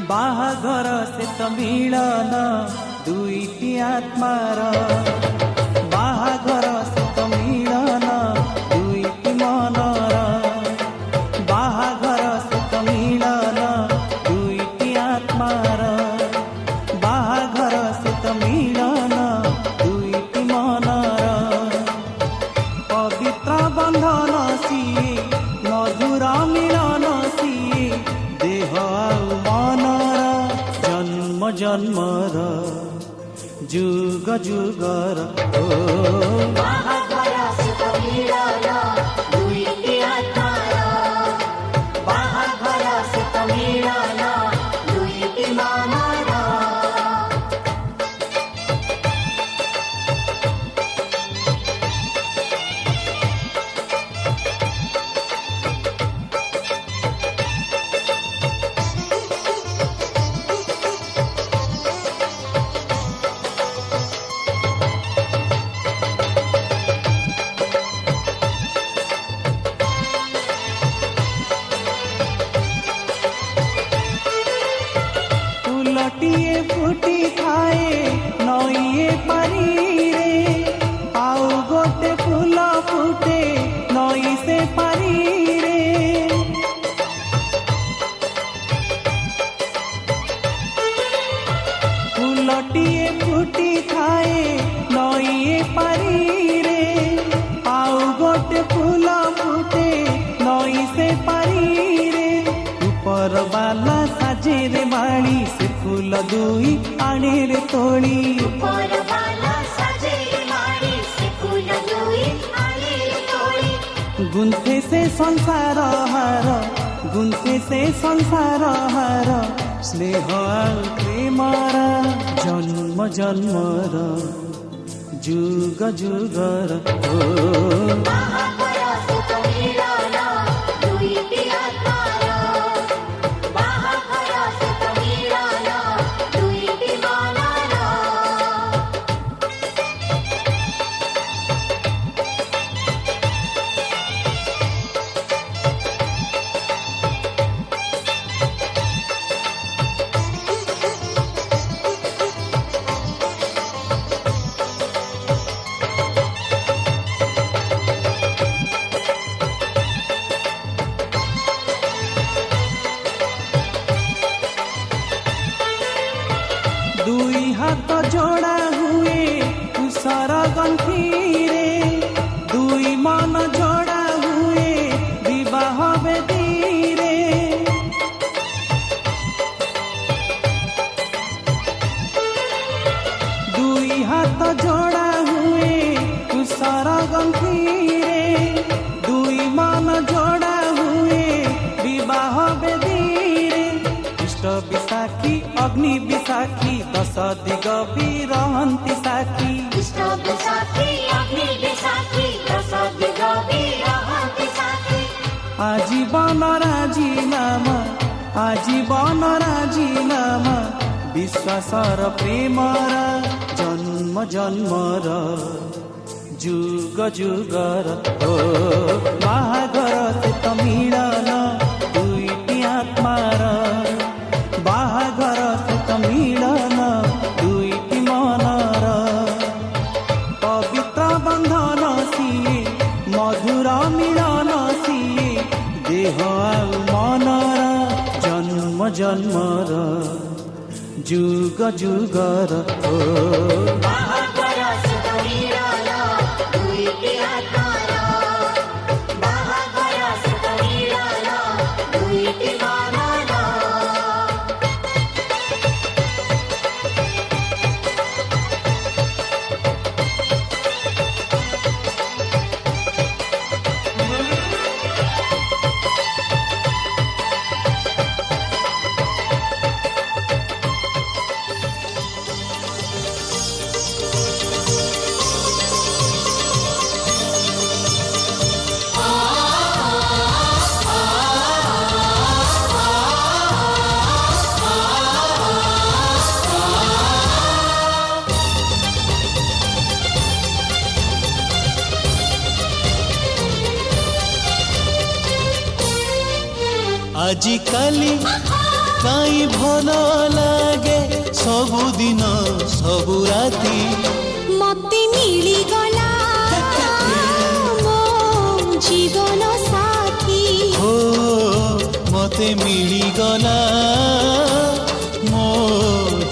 बाहाघर से तो मिलन दुईटी आत्मार बाहाघर से तो मिलन दुईटी मनर बाहाघर से तो मिलन दुईटी आत्मार बाहाघर से तो मिलन दुईटी मनर पवित्र बंधन सिए मधुर मिलन सिए देह आउ मनर जन्म जन्मर जुग जुगर बाहाघर से तो मिलन दुईटी आत्मार बाहाघर से तो मिलन दुईटी मनर फुलटिए फुटी थाए नईए पारी रे आउ गोटे फूल फुटे नई से पारी रे फुलटिए फुटी थाए नईए पारी रे आउ गोटे फूल फुटे नई से पारी रे ऊपर बाला साजे रे माड़ी से फूल दुई आने रे तोड़ी परवाला सजे माड़ी से फूल दुई आने तोड़ी गुंथे से संसार हार गुंथे से संसार हार स्नेह आउ प्रेमर जन्म जन्मर जुग जुगर बाहाघर से तो मिलन दुईटी आत्मार बाहाघर से तो मिलन दुईटी मनर दुई हाथ जोड़ा हुए तुषार गंठी रे दुई मन जोड़ा हुए विवाह बेदी रे दुई हाथ जोड़ा हुए तुषार गंठी रे दुई मन जोड़ा हुए विवाह बेदी रे इष्ट विशाखी अग्नि विशाखी दश दिग बिरहंती साखी इष्ट विशाखी अग्नि विशाखी दश दिग बिरहंती साखी आजीवन राजीनामा आजीवन राजीनामा विश्वासर प्रेमर जन्म जन्मर जुग जुगर बाहाघर से तो मिलन दुईटी आत्मार बाहाघर से तो मिलन दुईटी मनर पवित्र बंधन सिए मधुर मिलन सिए देह आउ मनर जन्म जन्मर जुग जुगर बाहाघर से तो मिलन दुईटी आत्मार बाहाघर से तो मिलन दुईटी मनर आजिकाली काई भल लागे सबुदिन सबु राती मते मिली गला मो जीवन साथी हो मते मिली गला मो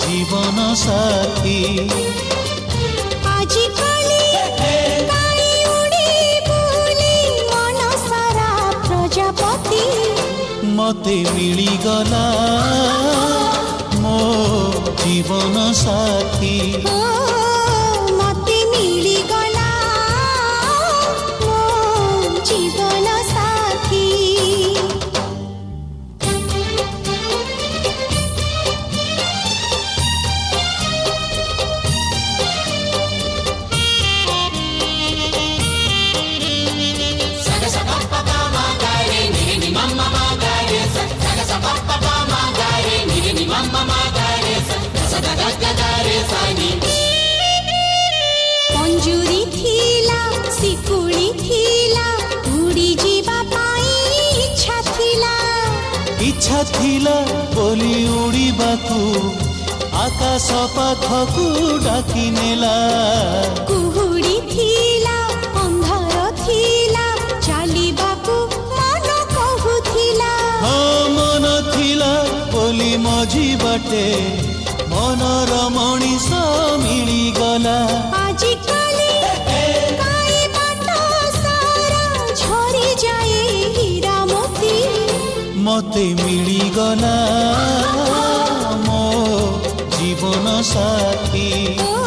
जीवन साथी आजिकाली काई उड़ी बुली मन सारा प्रजापति मते मिली गला मो जीवन साथी ओ मते मिली गला मो जीवन साथी मंजूरी थीला सिकुड़ी थीला उड़ी जीवा पाई इच्छा थिला बोली उड़ीबाकू आकाश पाखकू डाकी नेला कुहुड़ी थीला अंधार थीला चालिबाकू मन कहुथीला हाँ मन थिला बोली मझी बाटे मनर मणिष मिली गला आजिकाली काई बाट सारा झरी जाए हीरा मोती मते मिली गला मो जीवन साथी ओ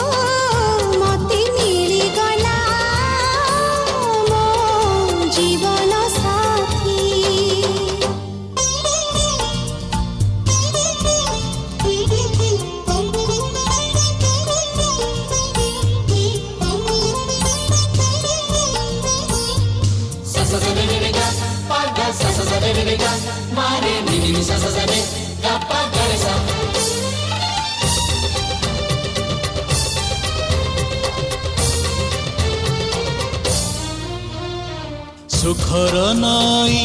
मते मिली गला मो जीवन साथी सुखर नई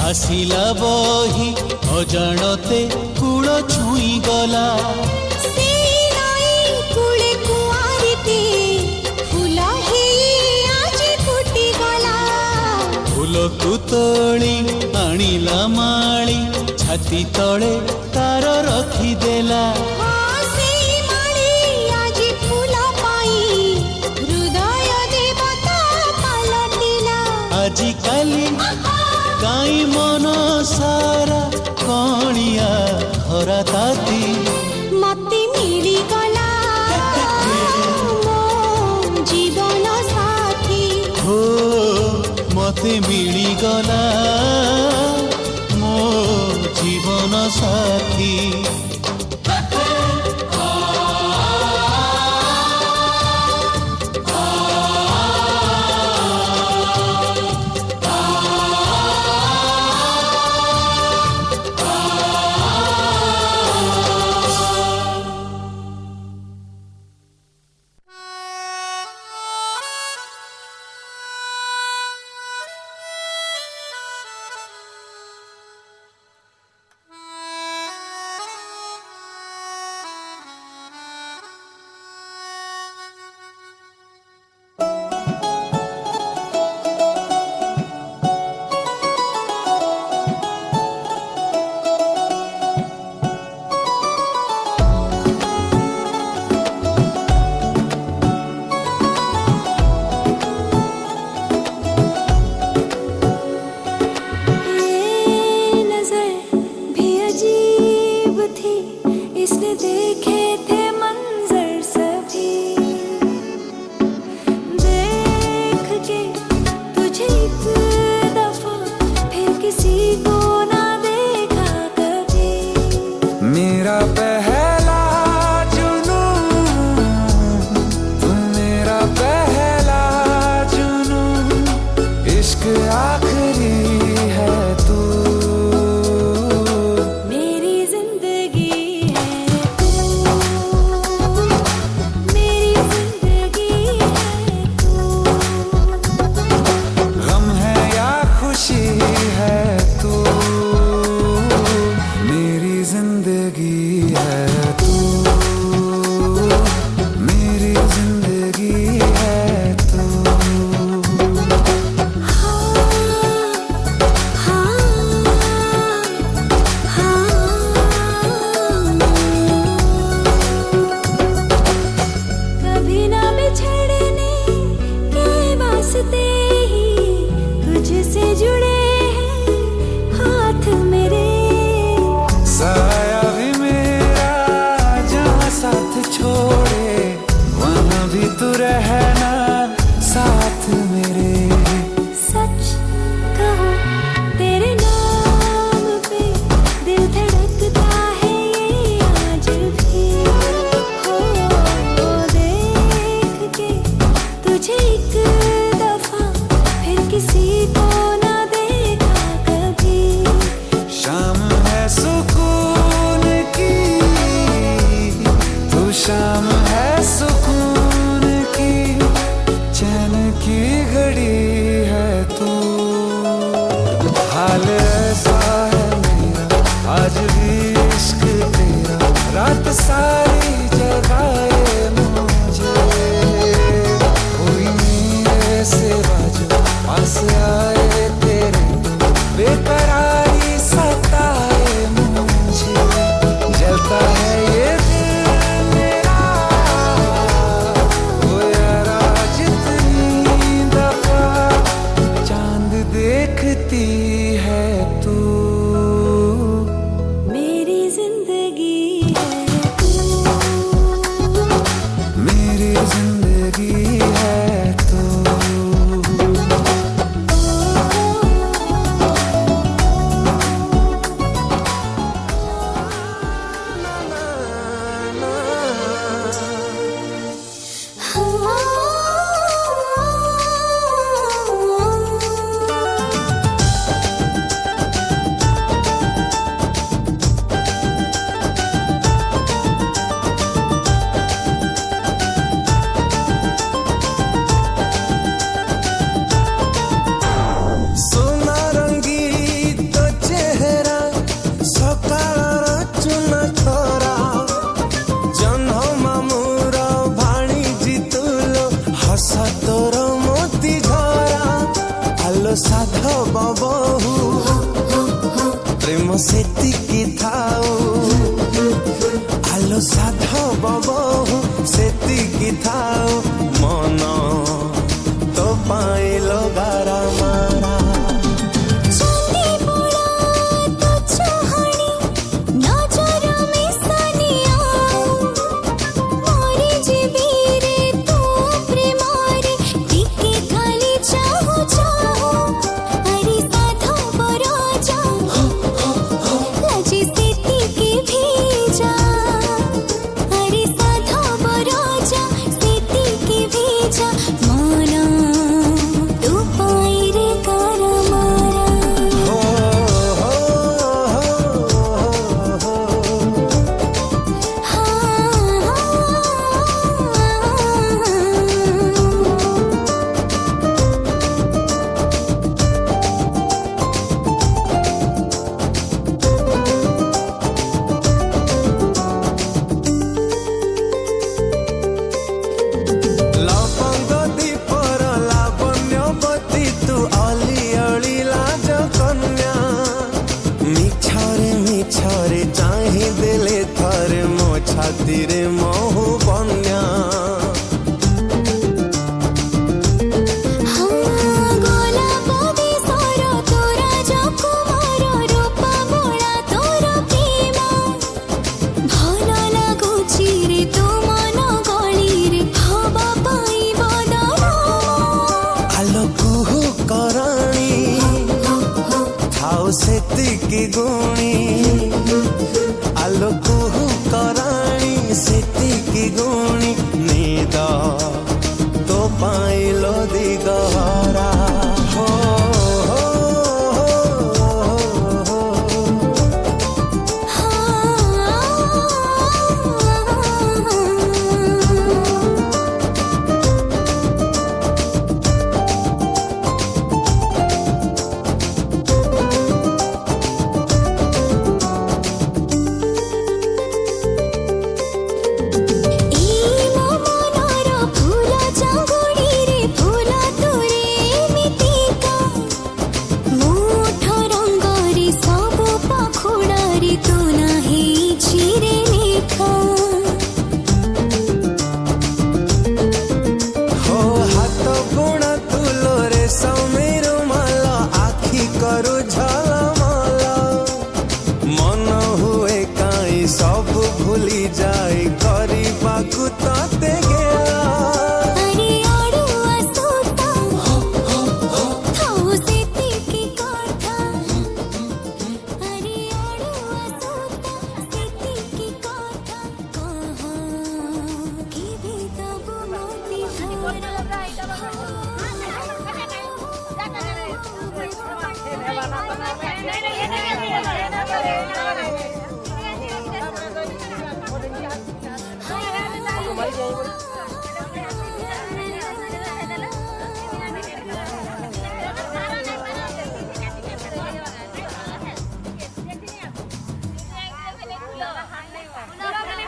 आसिला बही अजाणते कूल छुई गला से नई कुळे कुआरीते फूल हेई आज फुटी गला फूल को तोली आनिला माली छाती तले तार रखिदेला हाँ सेई माळी आज फूल पाई हृदय देवता पालटिला आजिकाली काई मन सारा कणिया खरा ताती मते मिली गला मो जीवन साथी हो मते मिली गला मो जीवन साथी है तू मेरी जिंदगी रात सारी जगाए मुझे, कोई मेरे सिवा जो पास आए तेरे, बेकरारी सताए मुझे, जलता है ये दिल मेरा, ओ यारा जितनी दफा चांद देखती है तू, मेरी जिंदगी है तू, मेरी जिंदगी है तू। सोना रंगी तो चेहरा, सकाळर चुना छोरा, जन्म मामूर भाणीजी तुलो, हस तोर मोती झरा, आलो साधव बहु प्रेम सेतिकी थाऊ, आलो साधव बहु सेतिकी थाऊ, मन तो पाइलो गारा मारा। चंदी बोला तो चाहनी, नजर में सनिया, मोरी जीवीरे तू प्रेमारे, टिके खाली चाहू चाहू, अरे साधो बराजा, लाजी सेती के भेजा, अरे साधो बराजा, सेती के भेजा, माना तू पाई रे गारा मारा। हो लवंग दीपर लावण्यवती तू अली अली लाज कन्या, मिछरे मिछरे चाही देले थरे मो छाती रे महु बन्या। गोलाप देशर तोरा जकुमार रूप बोला तोर प्रेम, भल लागुछि रे तो मन गली रे हवा पाई बदनाम। आलो कुहु कराणी थाउ सेतिकी गुणी, आलो कुहु कराणी सेतिकी गुणी, निद तो पाइलो दिगहरा। हो मनर फूल चांगुड़ी रे फूल तोरे मितिका, मुठ रंग रे सब पाखुड़ा रे तू नाही छिरे लेखा। हो हाथ गुण तुलो रे समीर माल, आखि करू झलमल, मन हुए काई सब भूली जाए, କରିବାକୁ तते गेला। अरे अड़ुआ सूता, थाउ सेतिकी कथा, अरे अड़ुआ सूता, सेतिकी कथा, कहा केबे तब मोती Udah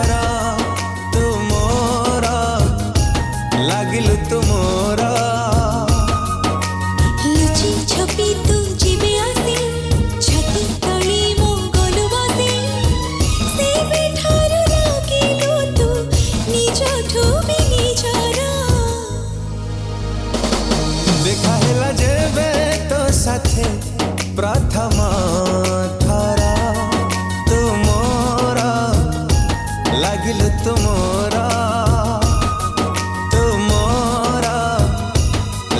କର ତୁମର ଲାଗିଲୁ ତୁମର ଲୁଚି ଛପି ତୁ ଯିବେ ଆସି ଛାତି ତଳେ ମୋ ଗଲୁ ବସି ସେବେଠାରୁ ଲାଗିଲୁ ତୁ ନିଜଠୁ ବି ନିଜର ଦେଖା ହେଲା ଯେବେ ତୋ ସାଥେ ପ୍ରଥମ ଥର ତୁମର ଲାଗିଲୁ ତୁମର ତୁମର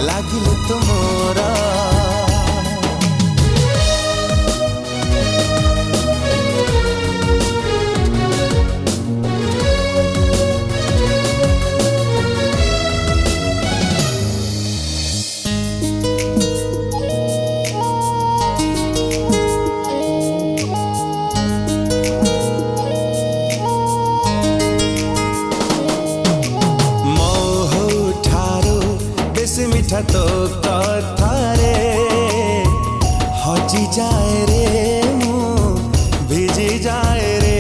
ଲାଗିଲୁ ତୁମର মিঠা তো কথারে হজি যায় রে মু ভিজি যায় রে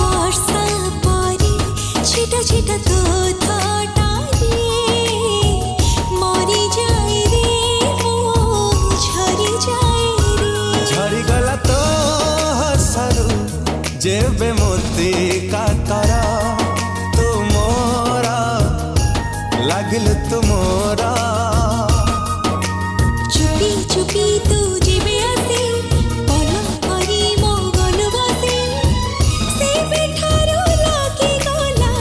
বর্ষা পরে ছিটা ছিটা তো থটারে মরি যায় রে মো ঝরি যায় রে ঝরিগলা তো হসারু যেবে মোতি কাতর তুমরা লাগিলু তুমরা চুপি চুপি তু ଯିବେ ଆସି ପଲ କରି ମୋ ଗଲୁ ବସି ସେବେଠାରୁ ଲାଗିଗଲା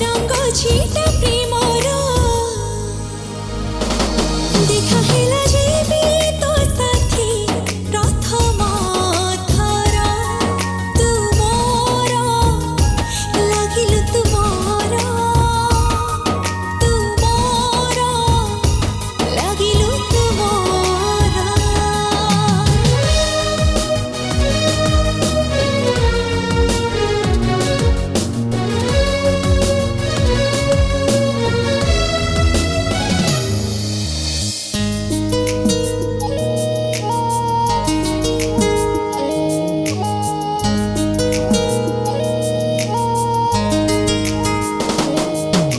ରଙ୍ଗ ଛିଟା ପ୍ରେମର ଦେଖା ହେଲା ଯେବେ ତୋ ସାଥେ ପ୍ରଥମ ଥର ତୁମର ଲାଗିଲୁ ତୁମର ତୁମର ଲାଗିଲୁ ତୁମର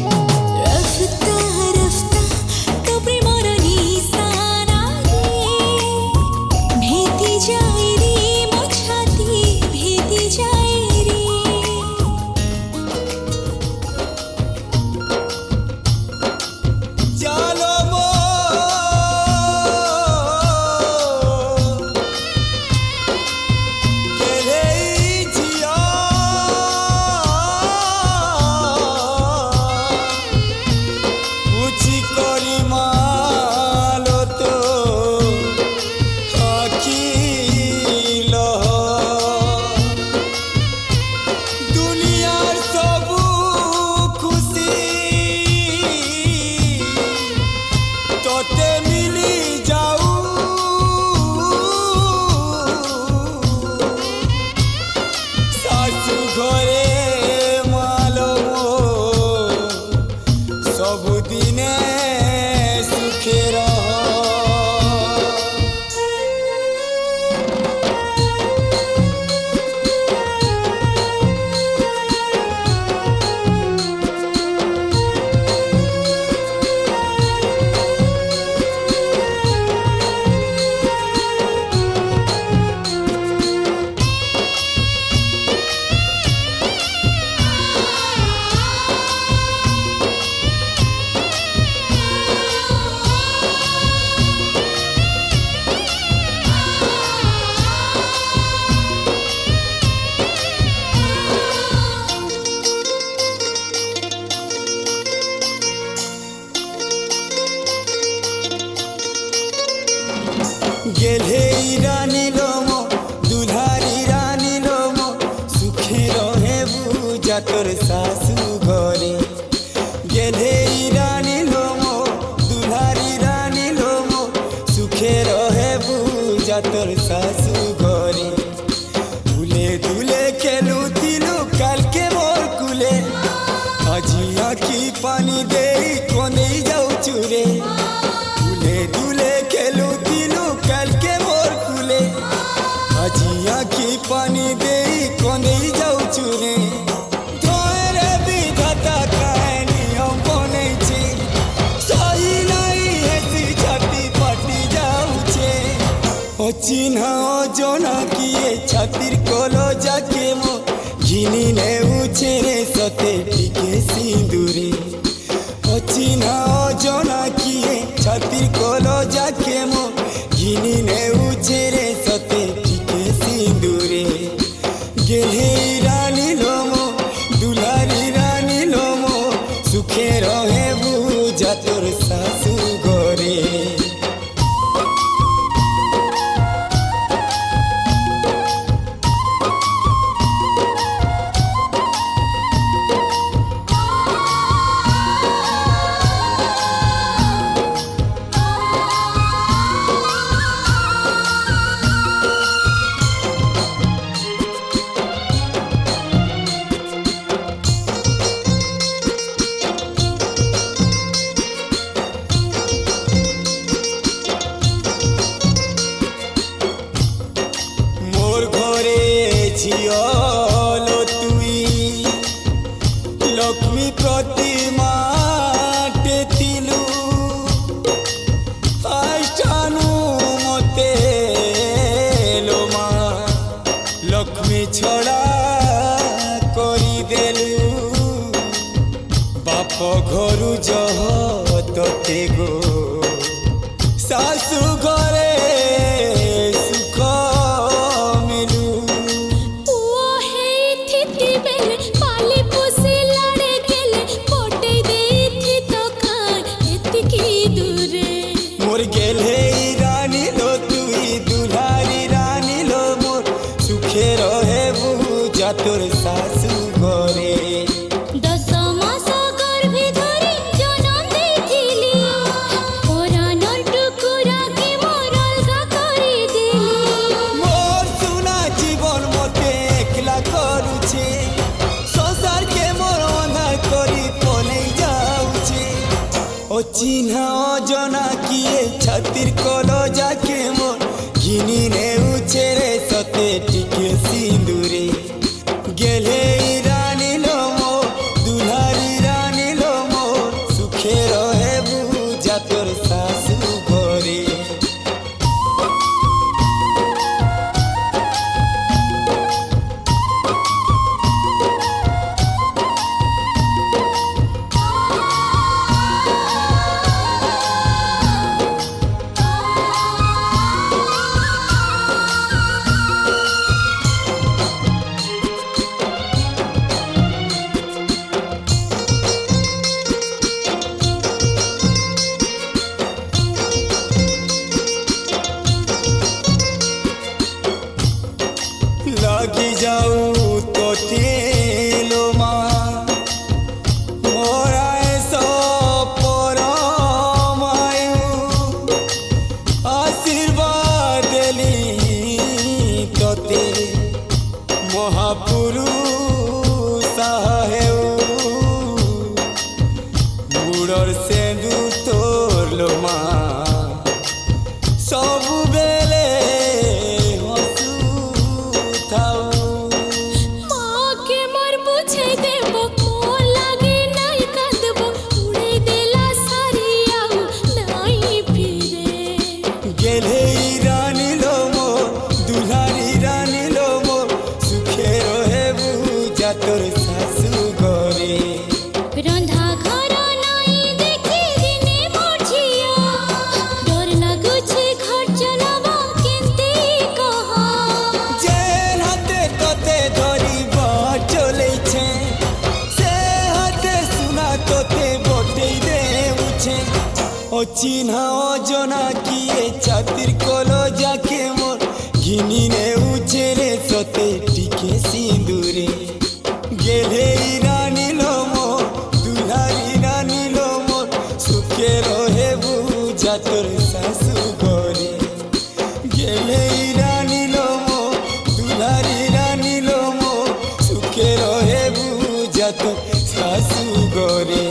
ରଫତା ରଫତା ତୋ ପ୍ରେମର ନିଶାନାରେ ଭେଦି ଯାଏ ରେ ମୋ ଛାତି ଭେଦି ଯାଏ ରେ চলো মো গেলেই জিয়া উচি করি মালো তো আখিল দুনিয়ার সবু খুশি তোতে মিলি যাও শাশু ঘরে মালো ସବୁଦିନେ ସୁଖେ ରହ গেলে রানী লোম দুধারি রানী লোম সুখে রহে বুঝা তোর শাশু ঘরে গেলে রানী লোম দুধারি রানী লোম সুখে রহে বুঝা তোর শাশু ঘরে দুলে দুলে খেলুতিলু কালকে মোর কুলে আজি আখি পানি দেই কোনেই যাও চুরে দুলে দুলে খেলুতিলু কালকে অচিহ্না অজনা কিয়ে ছাতির কলো যাকে মো ঘিনি নেউছে সতে টিকে সিঁদুরে অচিহ্না অজনা কিয়ে ছাতির কলো যাকে মো ঘিনি নেউছে সতে টিকে সিঁদুরে গেলে রানী লোমো দুলারি রানী লোমো সুখে রহে বুঝা তোর শাশু ঘরে মোর ঘরে ঝিয়লো তুই লক্ষ্মী প্রতিমাটে তিলু আইটানু মতে লো মা লক্ষ্মী ছড়া করি দেলু বাপ ঘরু জহ তোতে গো শাশু ঘরে সুখ মিলু পুଅ ହେଇଥିତି ବେଲେ ପାଲି ପୋଷି ଲଡ଼େ ଗେଲେ ପଟେଇ ଦେଇଥି ତ କାଇଁ ଏତିକି ଦୂରେ মোর গেলে রানী লো তুই দুলারি রানী লো মোর সুখে রহে বুঝা তোর শাশু ঘরে 10 মাস গর্ভে ধরি জনম ଦେଇଥିଲି পুরানোর টুকুরাকে মোর অলগা করে দিলি মোর সুনা জীবন মতে একলা করুছে সংসারকে মোর অন্ধার করি পলেই যাউছে অচিহ্না অজনা কিয়ে ছাতির কলো যাকে মোর ঘিনি নেউছে রে সতে টিকে সিঁদুরে গেলে রানী লোমো দুলারি রানী লোমো সুখে রহে বুঝা তোর শাশু ঘরে লাগি যাও তোতে লো মা মোরায় পরমায়ু আশীর্বাদ দেলি তোতে মহাপুরুষ সাহেব বুড়র সেন্দু তোর লো মা ସବୁବେଳେ ହସୁଥାଉ মাকে মোর বুঝাই দেব মোর লাগে নাই কাঁদব উড়াই দেলা সারিয়াও নাই ফিরে গেলে রানী লোমো দুলারি রানী লোমো সুখে রহে বুঝা তোর শাশু ঘরে রন্ধা ঘর নাই দেখি দিনে মোর ঝিয়া ডর লাগুছে ঘর চলাবা কেনতে কহ যে হাতে তোতে ধরিব চলেছে সে হাতে সুনা তোতে বটেই দেউছে অচিহ্না অজনা কিয়ে ছাতির কলো যাকে মোর ঘিনি নেউছে রে সতে টিকে সিঁদুরে গেলে রানী লোমো দুলারি রানী লোমো সুখে রহে বুঝা তোর শাশু ঘরে গেলে রানী লোমো দুলারি রানী লোমো সুখে রহে বুঝা তোর শাশু ঘরে